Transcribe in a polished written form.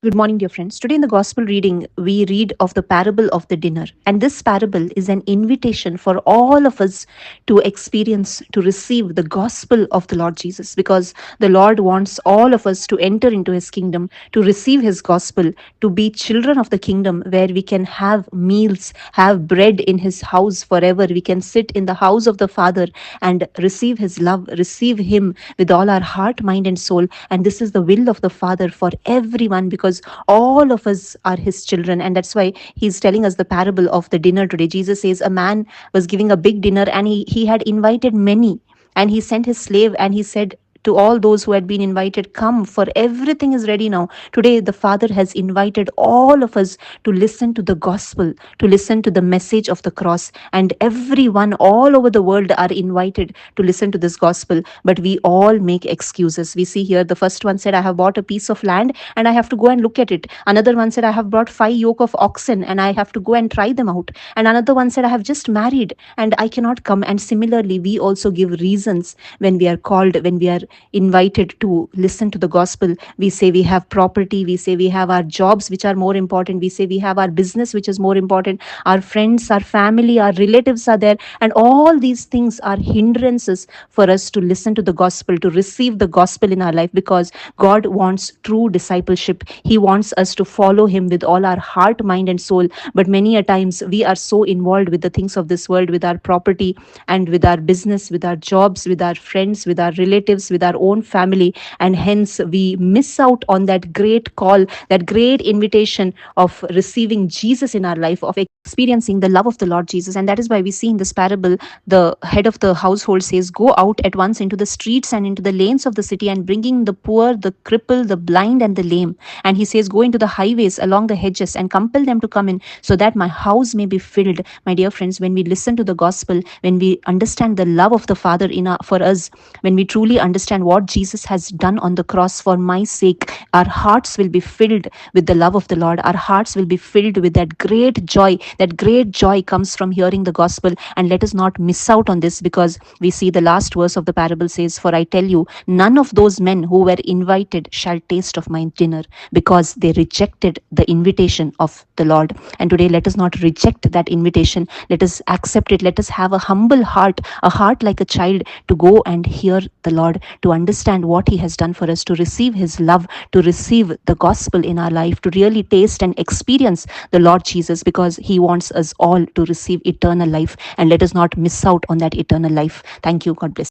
Good morning, dear friends. Today in the gospel reading, we read of the parable of the dinner. And this parable is an invitation for all of us to experience, to receive the gospel of the Lord Jesus, because the Lord wants all of us to enter into his kingdom, to receive his gospel, to be children of the kingdom where we can have meals, have bread in his house forever. We can sit in the house of the Father and receive his love, receive him with all our heart, mind, and soul. And this is the will of the Father for everyone, because all of us are his children. And that's why he's telling us the parable of the dinner today. Jesus says a man was giving a big dinner, and he had invited many, and he sent his slave and he said to all those who had been invited, come, for everything is ready now. Today the Father has invited all of us to listen to the gospel, to listen to the message of the cross. And everyone all over the world are invited to listen to this gospel, but we all make excuses. We see here the first one said, I have bought a piece of land and I have to go and look at it. Another one said, I have brought 5 yoke of oxen and I have to go and try them out. And another one said, I have just married and I cannot come. And similarly, we also give reasons when we are called, when we are invited to listen to the gospel. We say we have property, we say we have our jobs which are more important, we say we have our business which is more important, our friends, our family, our relatives are there, and all these things are hindrances for us to listen to the gospel, to receive the gospel in our life, because God wants true discipleship. He wants us to follow him with all our heart, mind, and soul. But many a times we are so involved with the things of this world, with our property and with our business, with our jobs, with our friends, with our relatives, with our own family, and hence we miss out on that great call, that great invitation of receiving Jesus in our life, of experiencing the love of the Lord Jesus. And that is why we see in this parable, the head of the household says, go out at once into the streets and into the lanes of the city, and bringing the poor, the cripple, the blind, and the lame. And he says, go into the highways, along the hedges, and compel them to come in, so that my house may be filled. My dear friends, when we listen to the gospel, when we understand the love of the Father for us, when we truly understand what Jesus has done on the cross for my sake, our hearts will be filled with the love of the Lord. Our hearts will be filled with that great joy. That great joy comes from hearing the gospel. And let us not miss out on this, because we see the last verse of the parable says, for I tell you, none of those men who were invited shall taste of my dinner, because they rejected the invitation of the Lord. And today, let us not reject that invitation. Let us accept it. Let us have a humble heart, a heart like a child, to go and hear the Lord, to understand what he has done for us, to receive his love, to receive the gospel in our life, to really taste and experience the Lord Jesus, because he wants us all to receive eternal life. And let us not miss out on that eternal life. Thank you. God bless.